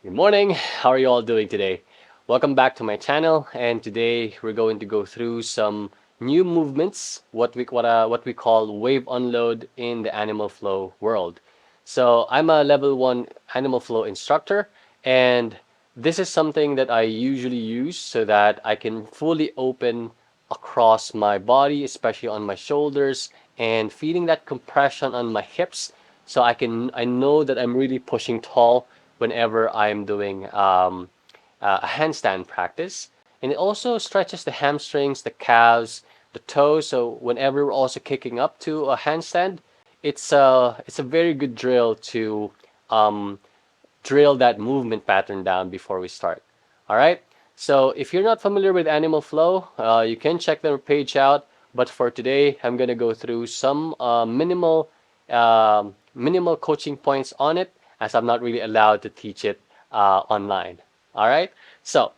Good morning. How are you all doing today? Welcome back to my channel, and today we're going to go through some new movements, what we call wave unload in the animal flow world. So I'm a level 1 animal flow instructor, and this is something that I usually use so that I can fully open across my body, especially on my shoulders, and feeling that compression on my hips so I know that I'm really pushing tall whenever I'm doing a handstand practice. And it also stretches the hamstrings, the calves, the toes. So whenever we're also kicking up to a handstand, it's a very good drill to um, drill that movement pattern down before we start. All right. So if you're not familiar with Animal Flow, you can check their page out. But for today, I'm gonna go through some minimal coaching points on it, as I'm not really allowed to teach it online. All right. So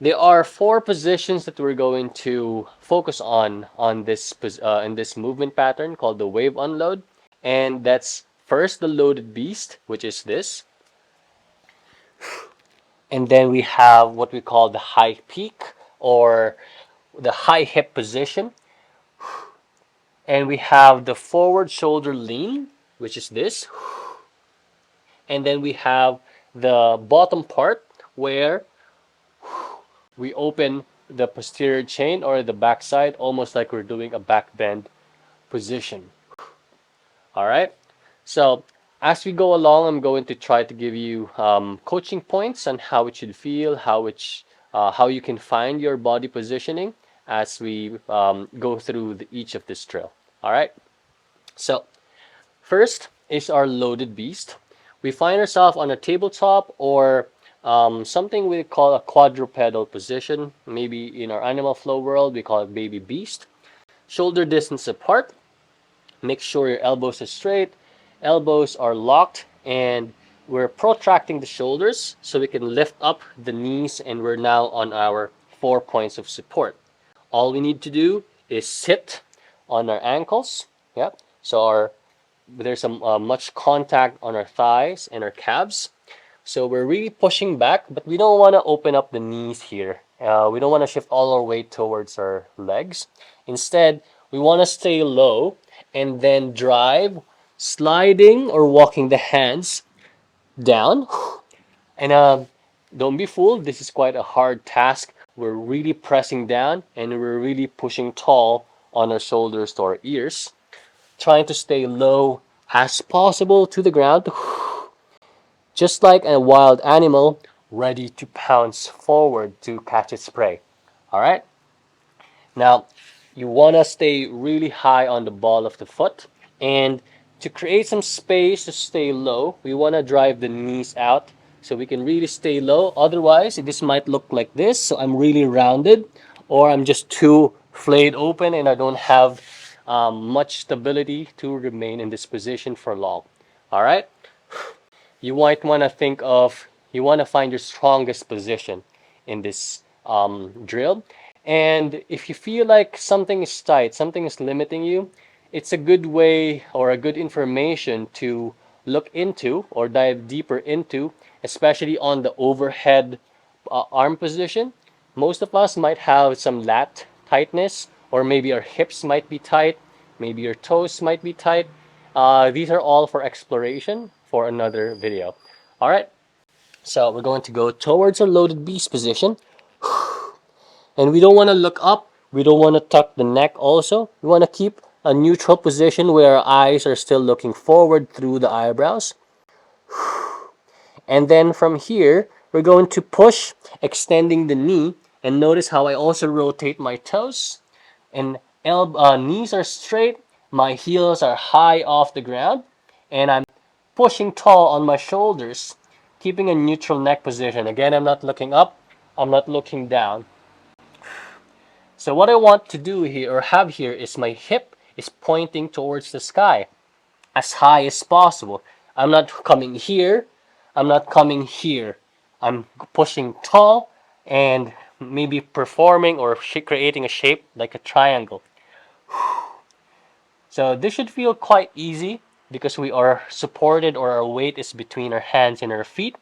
there are four positions that we're going to focus on in this movement pattern called the wave unload, and that's first the loaded beast, which is this. And then we have what we call the high peak or the high hip position. And we have the forward shoulder lean, which is this. And then we have the bottom part where we open the posterior chain or the backside, almost like we're doing a back bend position. All right. So as we go along, I'm going to try to give you coaching points on how it should feel, how you can find your body positioning as we go through each of this drill. All right. So first is our loaded beast. We find ourselves on a tabletop or something we call a quadrupedal position. Maybe in our animal flow world, we call it baby beast. Shoulder distance apart. Make sure your elbows are straight, elbows are locked, and we're protracting the shoulders so we can lift up the knees, and we're now on our 4 points of support. All we need to do is sit on our ankles. Yeah. So there's some much contact on our thighs and our calves. So we're really pushing back, but we don't want to open up the knees here. We don't want to shift all our weight towards our legs. Instead, we want to stay low and then drive, sliding or walking the hands down. And don't be fooled, this is quite a hard task. We're really pressing down and we're really pushing tall on our shoulders to our ears, trying to stay low as possible to the ground, just like a wild animal ready to pounce forward to catch its prey. All right? Now, you want to stay really high on the ball of the foot, and to create some space to stay low, we want to drive the knees out so we can really stay low. Otherwise, this might look like this. So I'm really rounded, or I'm just too flayed open and I don't have much stability to remain in this position for long. All right? You might want to you want to find your strongest position in this drill. And if you feel like something is tight, something is limiting you, it's a good way or a good information to look into or dive deeper into, especially on the overhead arm position. Most of us might have some lat tightness, or maybe our hips might be tight, maybe your toes might be tight. These are all for exploration for another video. All right, so we're going to go towards our loaded beast position. And we don't want to look up. We don't want to tuck the neck also. We want to keep a neutral position where our eyes are still looking forward through the eyebrows. And then from here, we're going to push, extending the knee. And notice how I also rotate my toes. And knees are straight. My heels are high off the ground. And I'm pushing tall on my shoulders, keeping a neutral neck position. Again, I'm not looking up. I'm not looking down. So what I want to do here or have here is my hip is pointing towards the sky as high as possible. I'm not coming here. I'm not coming here. I'm pushing tall and maybe performing or creating a shape like a triangle. So this should feel quite easy because we are supported or our weight is between our hands and our feet.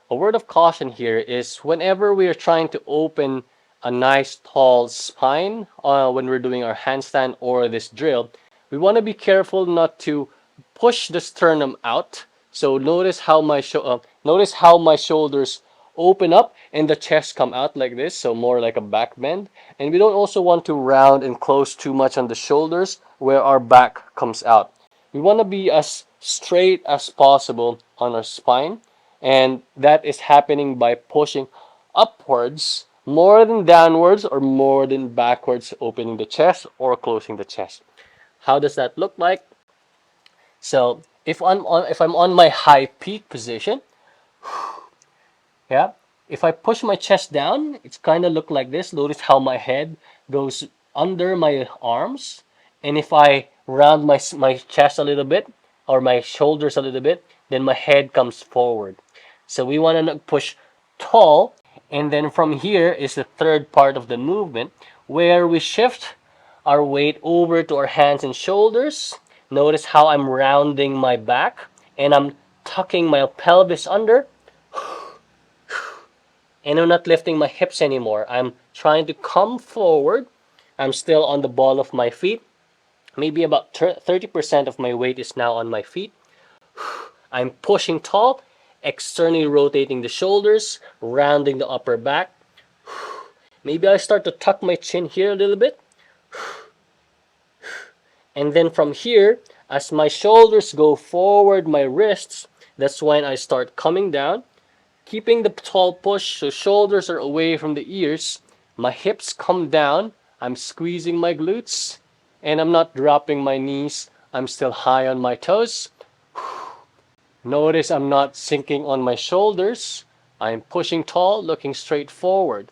a word of caution here is whenever we are trying to open a nice tall spine when we're doing our handstand or this drill, we want to be careful not to push the sternum out. So notice how my shoulders open up and the chest come out like this, so more like a back bend. And we don't also want to round and close too much on the shoulders where our back comes out. We want to be as straight as possible on our spine, and that is happening by pushing upwards more than downwards or more than backwards, opening the chest or closing the chest. How does that look like? So if I'm on my high peak position, yeah, if I push my chest down, it's kind of look like this. Notice how my head goes under my arms, and if I round my chest a little bit or my shoulders a little bit, then my head comes forward. So we want to push tall, and then from here is the third part of the movement where we shift our weight over to our hands and shoulders. Notice how I'm rounding my back and I'm tucking my pelvis under, and I'm not lifting my hips anymore. I'm trying to come forward. I'm still on the ball of my feet. Maybe about 30% of my weight is now on my feet. I'm pushing tall, externally rotating the shoulders, rounding the upper back. Maybe I start to tuck my chin here a little bit. And then from here, as my shoulders go forward, my wrists, that's when I start coming down, keeping the tall push so shoulders are away from the ears. My hips come down. I'm squeezing my glutes, and I'm not dropping my knees. I'm still high on my toes. Notice I'm not sinking on my shoulders. I'm pushing tall, looking straight forward.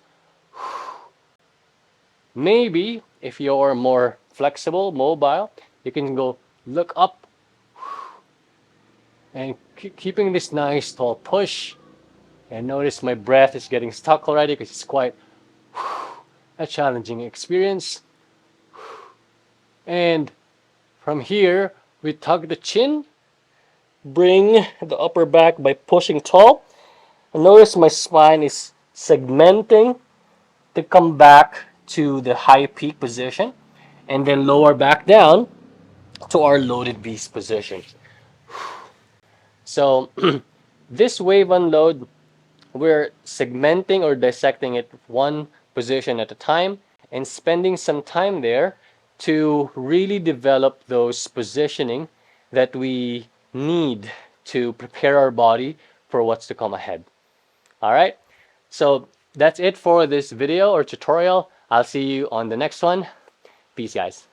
Maybe if you're more flexible, mobile, you can go look up and keeping this nice tall push. And notice my breath is getting stuck already because it's quite a challenging experience. And from here, we tug the chin, bring the upper back by pushing tall. And notice my spine is segmenting to come back to the high peak position, and then lower back down to our loaded beast position. So this wave unload, we're segmenting or dissecting it one position at a time and spending some time there to really develop those positioning that we need to prepare our body for what's to come ahead. All right, so that's it for this video or tutorial. I'll see you on the next one. Peace, guys.